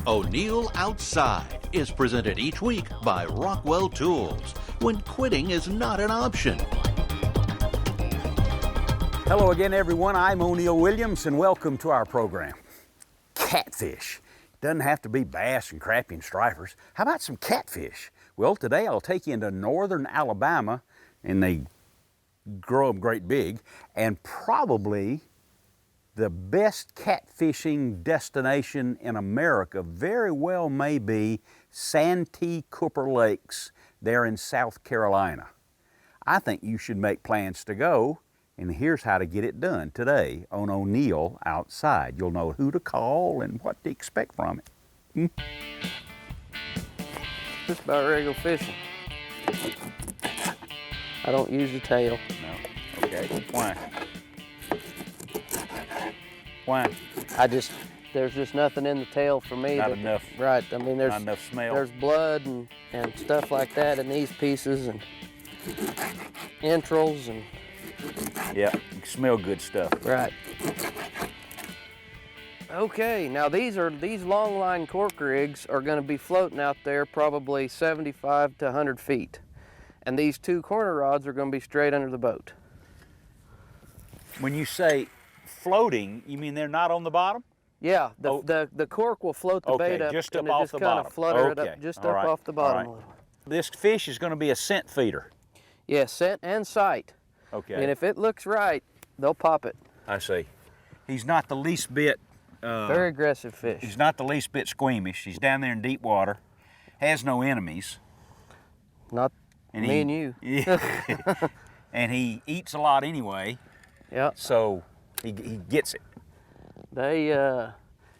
O'Neill Outside is presented each week by Rockwell Tools, when quitting is not an option. Hello again, everyone. I'm O'Neill Williams, and welcome to our program. Catfish. Doesn't have to be bass and crappie and stripers. How about some catfish? Well, today I'll take you into northern Alabama, and they grow them great big, and probably the best catfishing destination in America very well may be Santee Cooper Lakes there in South Carolina. I think you should make plans to go, and here's how to get it done today on O'Neill Outside. You'll know who to call and what to expect from it. Just about regular fishing. I don't use the tail. No. Okay. Why? Why? There's just nothing in the tail for me. Not enough. Right. I mean, there's not enough smell. There's blood and stuff like that in these pieces, and entrails and. Yeah, you can smell good stuff. Right. Okay, now these long line cork rigs are going to be floating out there probably 75 to 100 feet. And these two corner rods are going to be straight under the boat. When you say floating, you mean they're not on the bottom? Yeah, the cork will float the bait up, just up and off just the kind bottom. of flutter it Okay. up just All up right. off the bottom All a little. This fish is going to be a scent feeder. Yeah, scent and sight. Okay. And if it looks right, they'll pop it. I see. He's not the least bit... Very aggressive fish. He's not the least bit squeamish. He's down there in deep water, has no enemies. Not me and you. Yeah. And he eats a lot anyway. Yeah. So he gets it. They,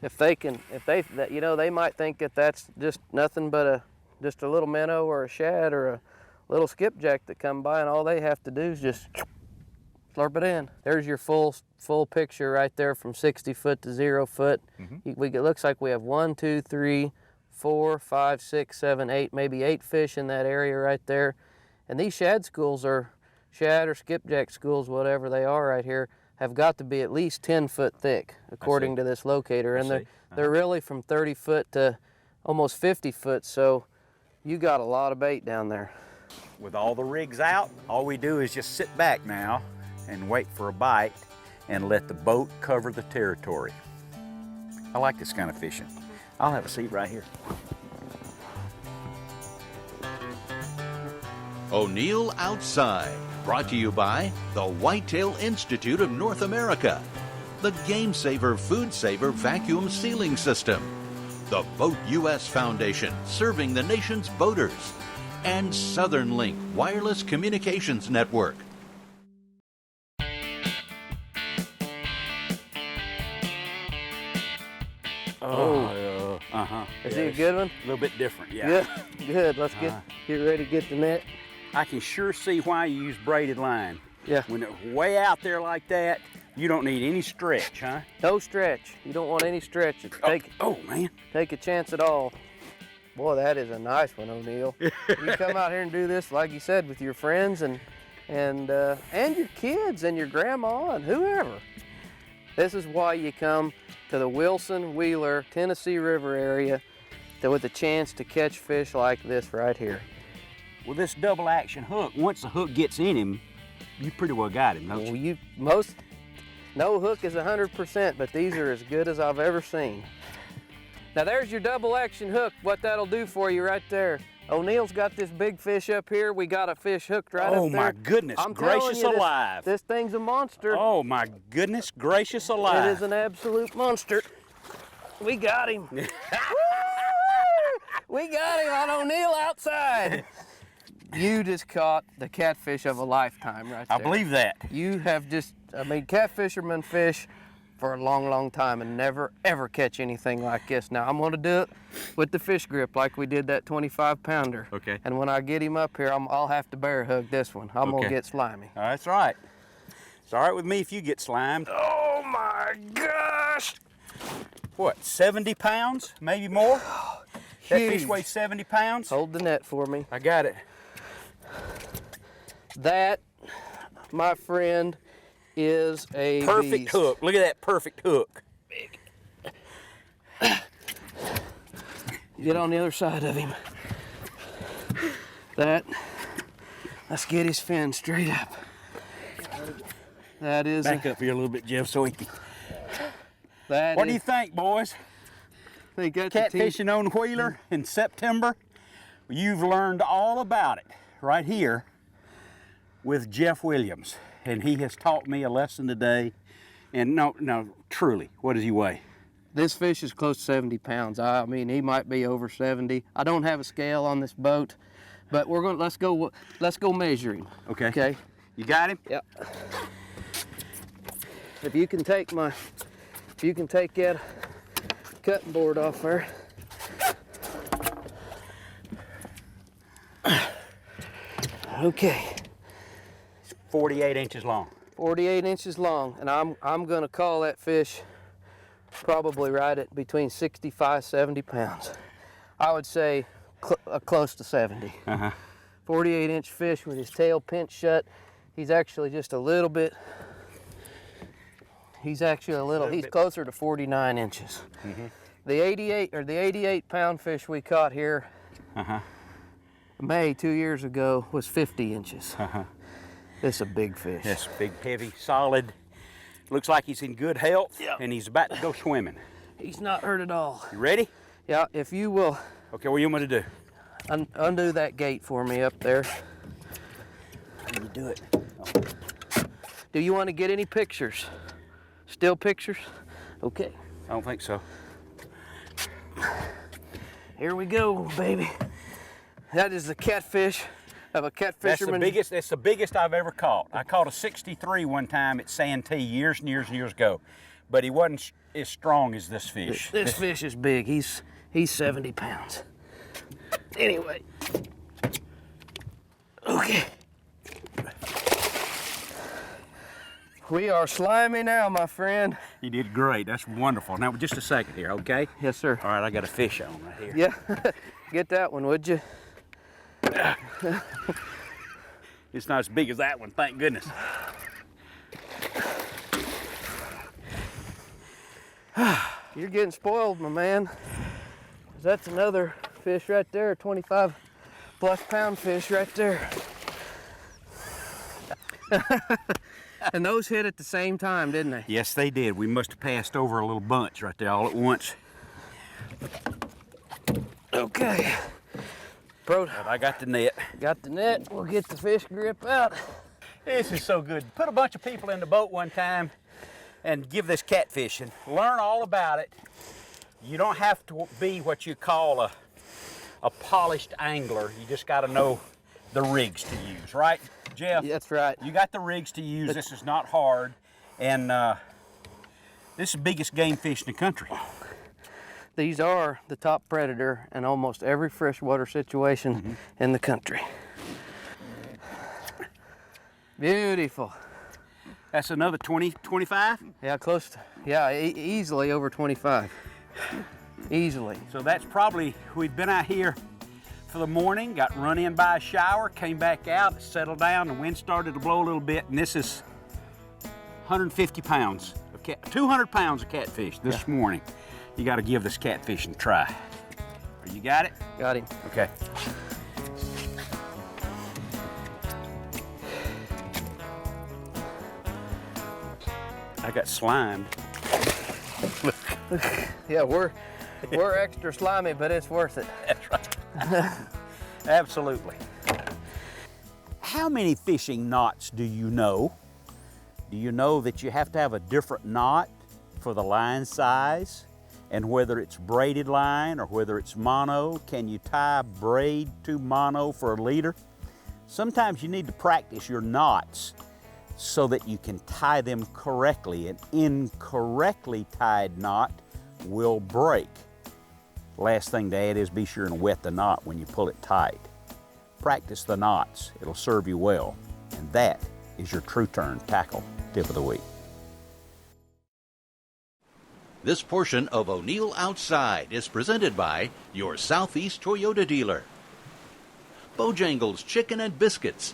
they might think that that's just nothing but just a little minnow or a shad or a little skipjack that come by, and all they have to do is just slurp it in. There's your full picture right there from 60 foot to 0 foot. Mm-hmm. It looks like we have 1, 2, 3, 4, 5, 6, 7, 8, maybe 8 fish in that area right there. And these shad schools or skipjack schools, whatever they are right here, have got to be at least 10 foot thick, according to this locator. And they're really from 30 foot to almost 50 foot, so you got a lot of bait down there. With all the rigs out, all we do is just sit back now and wait for a bite and let the boat cover the territory. I like this kind of fishing. I'll have a seat right here. O'Neill Outside, brought to you by the Whitetail Institute of North America, the Game Saver Food Saver Vacuum Sealing System, the Boat US Foundation, serving the nation's boaters, and Southern Link Wireless Communications Network. Is he a good one? A little bit different, yeah. Good. Let's get ready to get the net. I can sure see why you use braided line. Yeah. When it's way out there like that, you don't need any stretch, huh? No stretch. You don't want any stretch. Man. Take a chance at all. Boy, that is a nice one, O'Neill. You come out here and do this, like you said, with your friends and your kids and your grandma and whoever. This is why you come to the Wilson, Wheeler, Tennessee River area with a chance to catch fish like this right here. With this double action hook, once the hook gets in him, you pretty well got him, don't you? No hook is 100%, but these are as good as I've ever seen. Now there's your double action hook, what that'll do for you right there. O'Neill's got this big fish up here. We got a fish hooked right up there. Oh my goodness gracious alive. This thing's a monster. Oh my goodness gracious alive. It is an absolute monster. We got him. We got him on O'Neill Outside. You just caught the catfish of a lifetime right there. I believe that. You have catfishermen fish for a long, long time and never, ever catch anything like this. Now, I'm going to do it with the fish grip like we did that 25-pounder. Okay. And when I get him up here, I'll have to bear hug this one. I'm going to get slimy. That's right. It's all right with me if you get slimed. Oh, my gosh. What, 70 pounds? Maybe more? That fish weighs 70 pounds? Hold the net for me. I got it. That, my friend, is a perfect beast. hook. Look at that perfect hook. Big. Get on the other side of him. Let's get his fin straight up. That is. Back up here a little bit, Jeff, so he can. What Do you think, boys? I think that's Catfishing on Wheeler in September. You've learned all about it right here with Jeff Williams, and he has taught me a lesson today. And no, truly, what does he weigh? This fish is close to 70 pounds. I mean, he might be over 70. I don't have a scale on this boat, but let's go measure him. Okay. Okay. You got him? Yep. If you can take that cutting board off there. Okay. It's 48 inches long. 48 inches long, and I'm gonna call that fish probably right at between 65, 70 pounds. I would say close to 70. 48-inch fish with his tail pinched shut. He's actually just a little bit. He's closer to 49 inches. The 88-pound fish we caught here May 2 years ago was 50 inches. This is a big fish. Yes, big, heavy, solid. Looks like he's in good health, and he's about to go swimming. He's not hurt at all. You ready? Yeah, if you will. Okay, what do you want me to do? Undo that gate for me up there. How do you do it? Do you want to get any pictures? Still pictures? Okay. I don't think so. Here we go, baby. That is the catfish of a catfisherman. That's the biggest I've ever caught. I caught a 63 one time at Santee years and years and years ago, but he wasn't as strong as this fish. This fish is big. He's 70 pounds. Anyway. Okay. We are slimy now, my friend. You did great. That's wonderful. Now, just a second here, okay? Yes, sir. All right, I got a fish on right here. Yeah. Get that one, would you? It's not as big as that one, thank goodness. You're getting spoiled, my man. That's another fish right there, 25+ pound fish right there. And those hit at the same time, didn't they? Yes, they did. We must have passed over a little bunch right there all at once. Okay. But I got the net. Got the net. We'll get the fish grip out. This is so good. Put a bunch of people in the boat one time and give this catfishing. Learn all about it. You don't have to be what you call a polished angler. You just got to know the rigs to use, right, Jeff? That's right. You got the rigs to use. This is not hard. And this is the biggest game fish in the country. These are the top predator in almost every freshwater situation in the country. Beautiful. That's another 20, 25? Yeah, close to, yeah, easily over 25. Easily. So that's probably, we've been out here for the morning, got run in by a shower, came back out, it settled down, the wind started to blow a little bit, and this is 150 pounds, of 200 pounds of catfish this morning. You got to give this catfishing a try. You got it? Got him. Okay. I got slimed. Yeah, we're extra slimy, but it's worth it. That's right. Absolutely. How many fishing knots do you know? Do you know that you have to have a different knot for the line size? And whether it's braided line or whether it's mono, can you tie braid to mono for a leader? Sometimes you need to practice your knots so that you can tie them correctly. An incorrectly tied knot will break. Last thing to add is be sure and wet the knot when you pull it tight. Practice the knots, it'll serve you well. And that is your True Turn Tackle Tip of the Week. This portion of O'Neill Outside is presented by your Southeast Toyota dealer, Bojangles Chicken and Biscuits,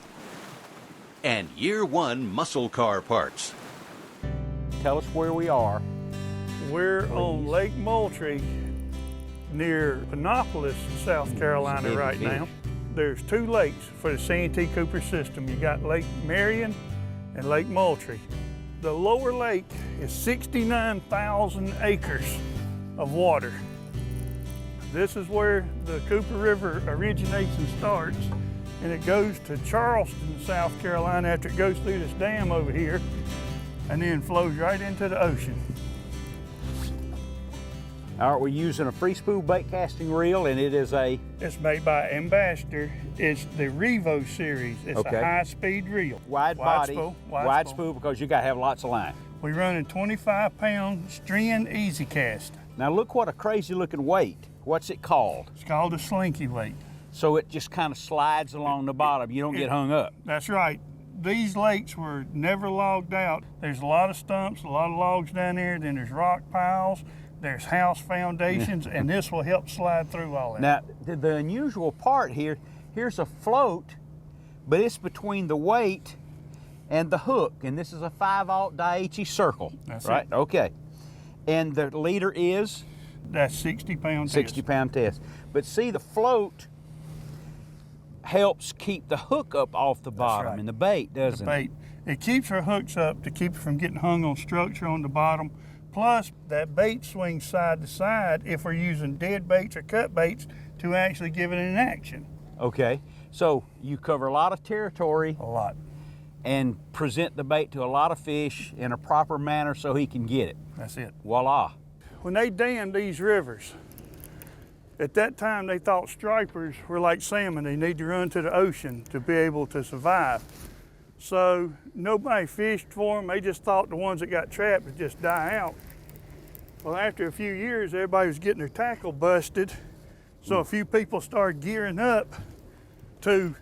and YearOne Muscle Car Parts. Tell us where we are. We're on Lake Moultrie near Annapolis, South Carolina right now. There's 2 lakes for the Santee Cooper system. You got Lake Marion and Lake Moultrie. The lower lake is 69,000 acres of water. This is where the Cooper River originates and starts, and it goes to Charleston, South Carolina after it goes through this dam over here, and then flows right into the ocean. All right, we're using a free spool bait casting reel, and it is a... It's made by Ambassador. It's the Revo series. It's a high-speed reel. Wide body, wide spool, because you got to have lots of line. We run a 25-pound Stren Easy Cast. Now look what a crazy looking weight. What's it called? It's called a slinky weight. So it just kind of slides along the bottom. You don't get hung up. That's right. These lakes were never logged out. There's a lot of stumps, a lot of logs down there. Then there's rock piles. There's house foundations, and this will help slide through all that. Now, the unusual part here, here's a float, but it's between the weight and the hook, and this is a 5/0 Daiichi circle. That's right? it. Okay. And the leader is? That's 60-pound test. 60-pound test. But see, the float helps keep the hook up off the bottom and the bait, doesn't it? It keeps our hooks up to keep it from getting hung on structure on the bottom. Plus, that bait swings side to side if we're using dead baits or cut baits to actually give it an action. Okay, so you cover a lot of territory. A lot. And present the bait to a lot of fish in a proper manner so he can get it. That's it. Voila. When they dammed these rivers, at that time they thought stripers were like salmon. They need to run to the ocean to be able to survive. So nobody fished for them. They just thought the ones that got trapped would just die out. Well, after a few years, everybody was getting their tackle busted. So a few people started gearing up to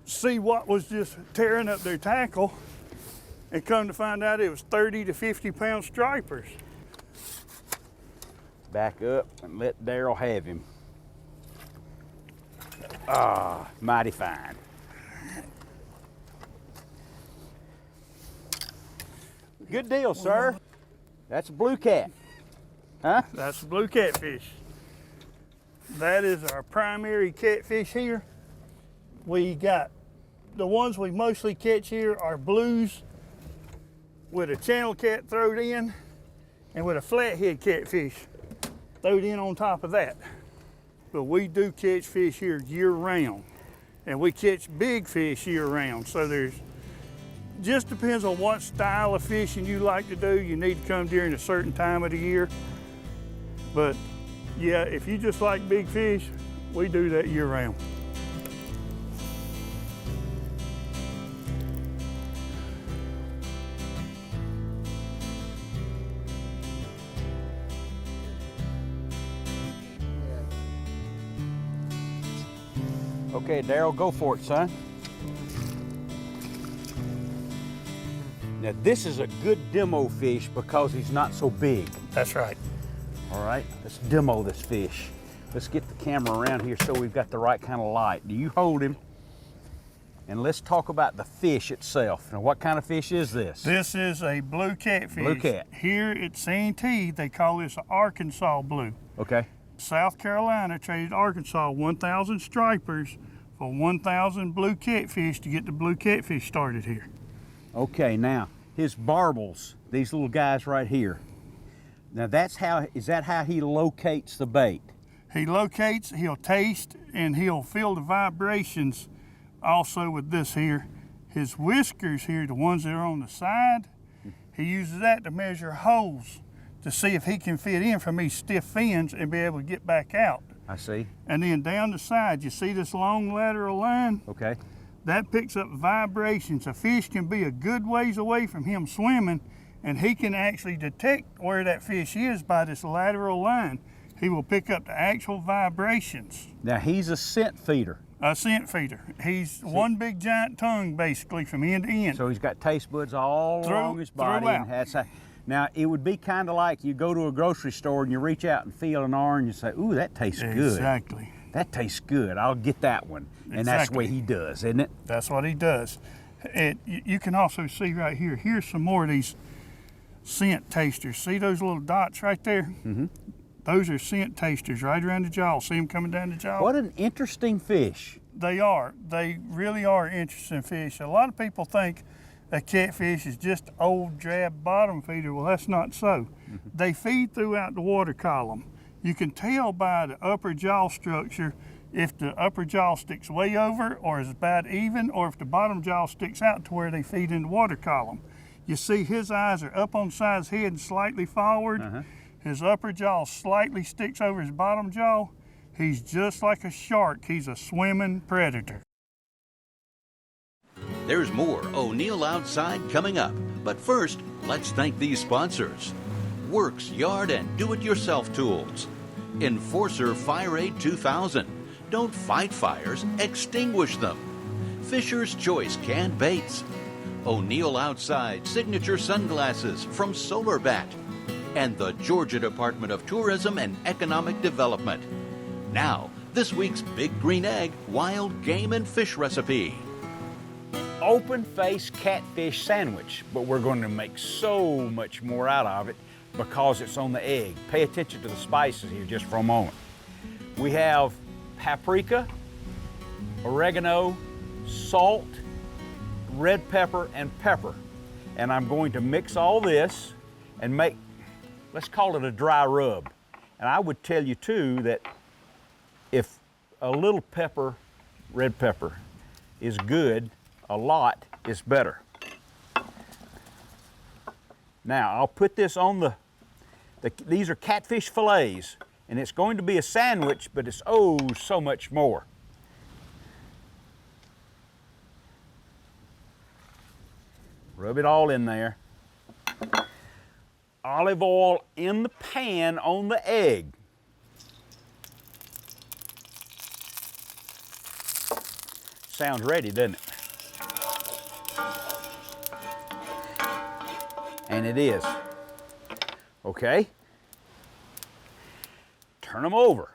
see what was just tearing up their tackle, and come to find out it was 30 to 50-pound stripers. Back up and let Daryl have him. Ah, mighty fine. Good deal, sir. That's a blue cat. Huh? That's a blue catfish. That is our primary catfish here. We got the ones we mostly catch here are blues with a channel cat thrown in and with a flathead catfish thrown in on top of that. But we do catch fish here year round, and we catch big fish year round. So there's just depends on what style of fishing you like to do. You need to come during a certain time of the year. But yeah, if you just like big fish, we do that year round. Okay, Daryl, go for it, son. Now this is a good demo fish because he's not so big. That's right. All right, let's demo this fish. Let's get the camera around here so we've got the right kind of light. Do you hold him? And let's talk about the fish itself. Now, what kind of fish is this? This is a blue catfish. Blue cat. Here at Santee, they call this an Arkansas blue. Okay. South Carolina traded Arkansas 1,000 stripers for 1,000 blue catfish to get the blue catfish started here. Okay, now his barbels, these little guys right here. Now is that how he locates the bait? He locates, he'll taste, and he'll feel the vibrations also with this here. His whiskers here, the ones that are on the side, he uses that to measure holes to see if he can fit in from these stiff fins and be able to get back out. I see. And then down the side, you see this long lateral line? Okay. That picks up vibrations. A fish can be a good ways away from him swimming, and he can actually detect where that fish is by this lateral line. He will pick up the actual vibrations. Now he's a scent feeder. A scent feeder. He's one big giant tongue basically from end to end. So he's got taste buds all along his body. And that's how, now it would be kind of like you go to a grocery store and you reach out and feel an orange and say, ooh, that tastes good. Exactly. That tastes good. I'll get that one. And that's what he does, isn't it? That's what he does. You can also see right here, here's some more of these scent tasters. See those little dots right there? Mm-hmm. Those are scent tasters right around the jaw. See them coming down the jaw? What an interesting fish. They are. They really are interesting fish. A lot of people think a catfish is just old drab bottom feeder. Well, that's not so. They feed throughout the water column. You can tell by the upper jaw structure if the upper jaw sticks way over or is about even, or if the bottom jaw sticks out to where they feed in the water column. You see his eyes are up on the side of his head and slightly forward. His upper jaw slightly sticks over his bottom jaw. He's just like a shark. He's a swimming predator. There's more O'Neill Outside coming up. But first, let's thank these sponsors. WORX Yard and Do-It-Yourself Tools. Enforcer Fire Aid 2000. Don't fight fires, extinguish them. Fisher's Choice Canned Baits. O'Neill Outside Signature Sunglasses from Solar Bat. And the Georgia Department of Tourism and Economic Development. Now, this week's Big Green Egg wild game and fish recipe. Open face catfish sandwich, but we're going to make so much more out of it because it's on the egg. Pay attention to the spices here just for a moment. We have paprika, oregano, salt, red pepper, and pepper. And I'm going to mix all this and make, let's call it a dry rub. And I would tell you too that if a little pepper, red pepper, is good, a lot is better. Now, I'll put this on these are catfish fillets, and it's going to be a sandwich, but it's oh so much more. Rub it all in there. Olive oil in the pan on the egg. Sounds ready, doesn't it? And it is. Okay. Turn them over.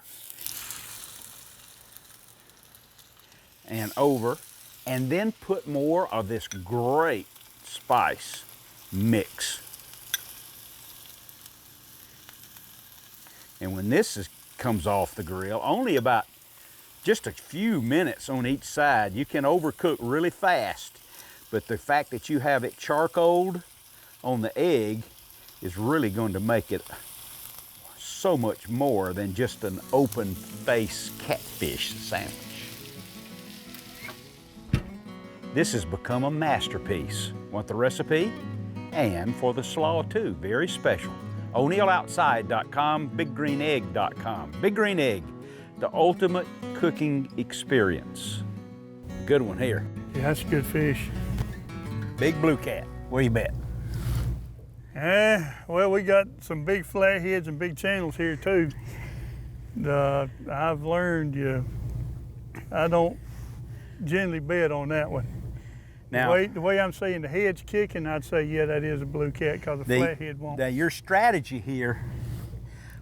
And over. And then put more of this great spice mix. And when this comes off the grill, only about just a few minutes on each side. You can overcook really fast, but the fact that you have it charcoaled on the egg is really going to make it so much more than just an open face catfish sandwich. This has become a masterpiece. Want the recipe? And for the slaw too, very special. O'NeillOutside.com, BigGreenEgg.com. Big Green Egg, the ultimate cooking experience. Good one here. Yeah, that's a good fish. Big blue cat, where you bet? Well, we got some big flatheads and big channels here too. I've learned I don't generally bet on that one. Now, the way I'm seeing the head's kicking, I'd say, yeah, that is a blue cat because the flathead won't. Now, your strategy here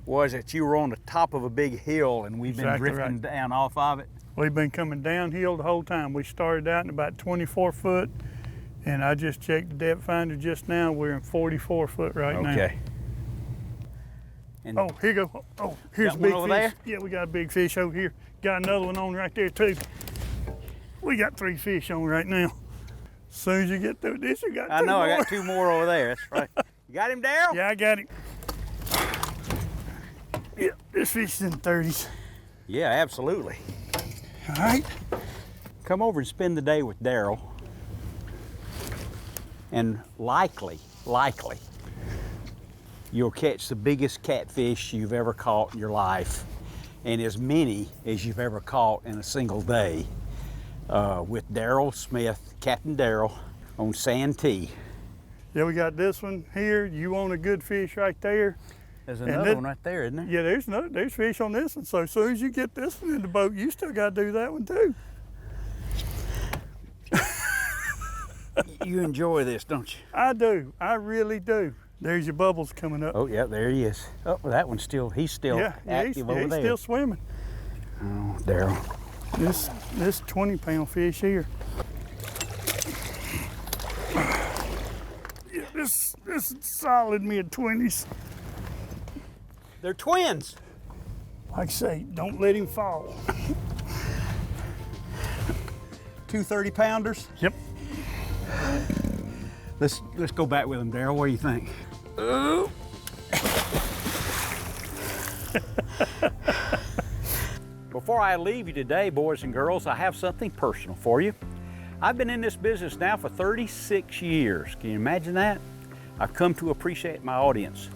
was that you were on the top of a big hill and we've been drifting down off of it? We've been coming downhill the whole time. We started out in about 24 foot, and I just checked the depth finder just now. We're in 44 foot right now. Okay. Oh, here you go. Oh, here's a big fish. There? Yeah, we got a big fish over here. Got another one on right there too. We got 3 fish on right now. As soon as you get through this, you got 2 more. I got 2 more over there, that's right. You got him, Daryl? Yeah, I got him. Yeah, this fish is in the 30s. Yeah, absolutely. All right. Come over and spend the day with Daryl. And likely, you'll catch the biggest catfish you've ever caught in your life, and as many as you've ever caught in a single day with Daryl Smith, Captain Daryl, on Santee. Yeah, we got this one here. You want a good fish right there. There's another one right there, isn't there? Yeah, there's fish on this one. So as soon as you get this one in the boat, you still got to do that one too. You enjoy this, don't you? I do. I really do. There's your bubbles coming up. Oh, yeah, there he is. Oh, well, that one's still, he's still active over there. He's still swimming. Oh, Daryl. This 20-pound fish here. Yeah, this is solid mid-20s. They're twins. Like I say, don't let him fall. 2 30-pounders. Yep. Let's go back with them, Darryl. What do you think? Ooh. Before I leave you today, boys and girls, I have something personal for you. I've been in this business now for 36 years. Can you imagine that? I've come to appreciate my audience,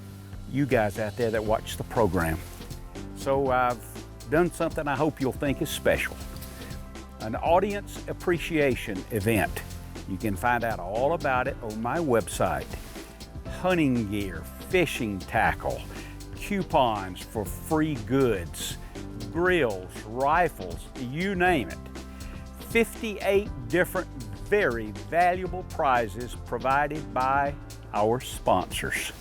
you guys out there that watch the program. So I've done something I hope you'll think is special. An audience appreciation event. You can find out all about it on my website. Hunting gear, fishing tackle, coupons for free goods, grills, rifles, you name it. 58 different very valuable prizes provided by our sponsors.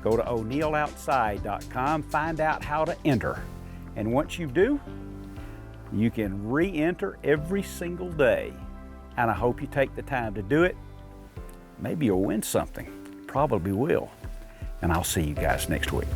Go to o'neilloutside.com, find out how to enter. And once you do, you can re-enter every single day. And I hope you take the time to do it. Maybe you'll win something. Probably will. And I'll see you guys next week.